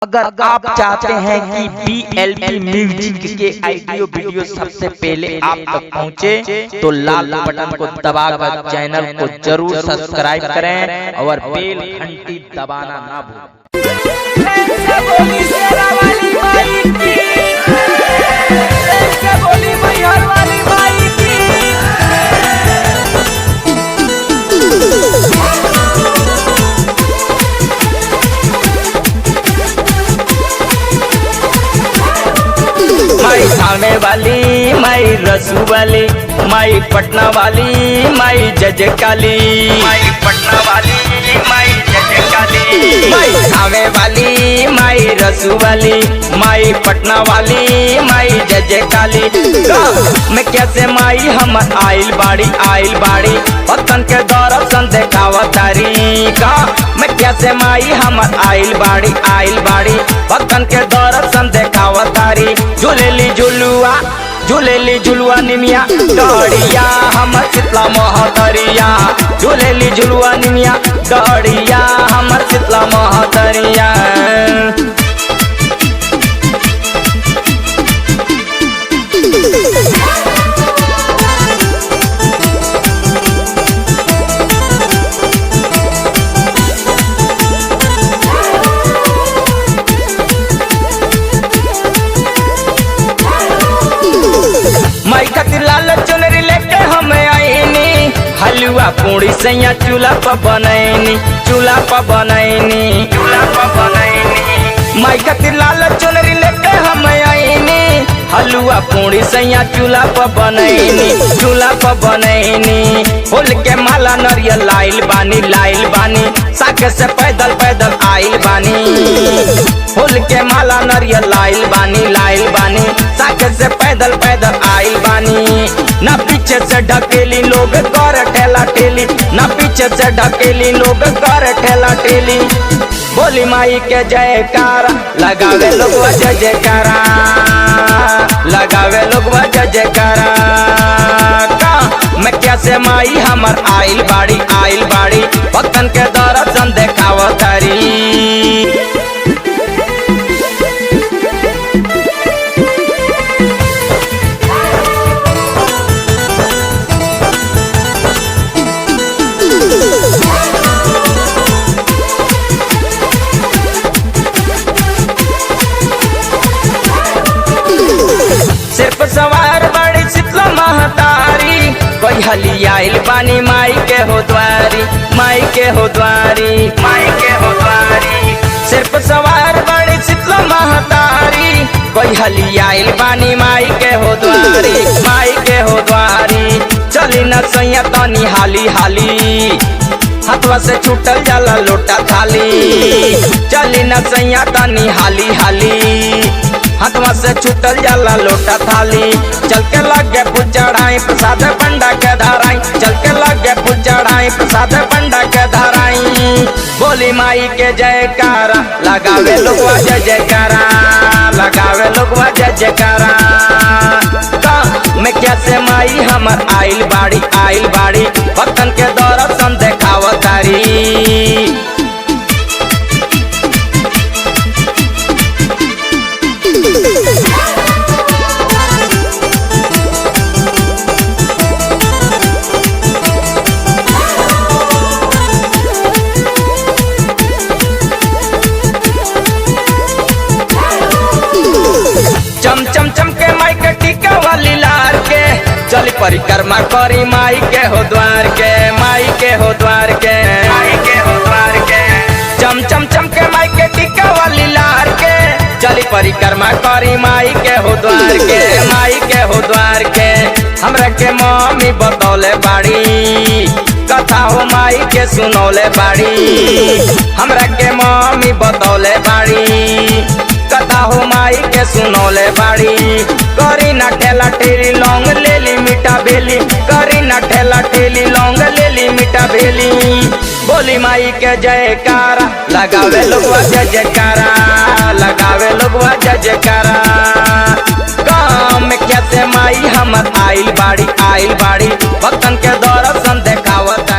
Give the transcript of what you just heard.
अगर आप चाहते हैं कि BLP म्यूजिक के ऑडियो वीडियो सबसे पहले आप तक पहुंचे तो लाल बटन को दबाकर चैनल को जरूर सब्सक्राइब करें और बेल घंटी दबाना ना माई थाने वाली, माई रसू वाली, माई पटना वाली, माई जज काली, माई पटना वाली, माई जज काली, माई थाने वाली, माई रसू वाली, माई पटना वाली, माई जज काली। मैं कैसे माई हम आइल बाड़ी पतन के दर्शन देखावा तारी का। मैं कैसे माई हम आइल बाड़ी पतन के दर्शन देखावा तारी। झूलेली झुलुआ निमिया डरिया हमर शीतला महतरिया। झूलेली झुलुआ निमिया डरिया हमर शीतला महतरिया। माई खातिर लाल चुनरी लेके हम आईनी। हलुआ पूड़ी सैया चूल्हा पर बनैनी। माई खातिर लाल चुनरी लेके हम आईनी। हलुआ पूड़ी सैया चूल्हा पर बनैनी। फूल के माला नरियल लाइल बानी साके से पैदल आइल बानी। फूल के माला नरियल लाइल बानी साके से पैदल आइल बानी। ना पीछे से ढकेली लोग कर ठेला ठेली, ना पीछे से ढकेली लोग कर ठेला ठेली। बोली माई के जयकारा लगावे लोग जय जयकारा, लगावे लोग जय जयकारा। मैं कैसे माई हमर आइल बाड़ी पतन के दर्शन देखावा तारी। सिर्फ सवार बड़ी शीतला महतारी। कोई हली आइल बानी माई के हो द्वारी। सिर्फ सवार बड़ी शीतला महतारी। कोई हली आइल बानी माई के हो द्वारी। चली न सैया तनी हाली हाथवा से छूटल जाला लोटा थाली। चली न सैया तनी हाली हाथवा से छूटल जाला लोटा थाली। चल के लगे फूल चढ़ाई प्रसाद पंडा के धाराई। चल के लगे फूल चढ़ाई प्रसाद पंडा के धाराई। बोली माई के जयकारा लगावे लोग जय जयकारा, लगावे लोग जय जयकारा। मैं कैसे माई हमर आइल बाड़ी पतन के दर्शन देखावा तारी। चम चम के माई के टीका वाली लार के। चली परिक्रमा करी माई के हो द्वार के। चम चम के माई के टीका वाली लार के। चली परिक्रमा करी माई के हो द्वार के। हमरा के मम्मी बतौले बाड़ी कथा हो माई के सुनौले बाड़ी। हमरा के मम्मी बतौले बाड़ी कथा हो माई के सुनौले बाड़ी। करी ना ठेला ठेली लौंग लेली मीठा बेली। करी ना ठेला ठेली लौंग लेली मीठा बेली। बोली माई के जयकारा लगावे लोग जय जयकारा, लगावे लोग जय जयकारा। काम में कैसे माई हमर आइल बाड़ी पतन के दर्शन देखावत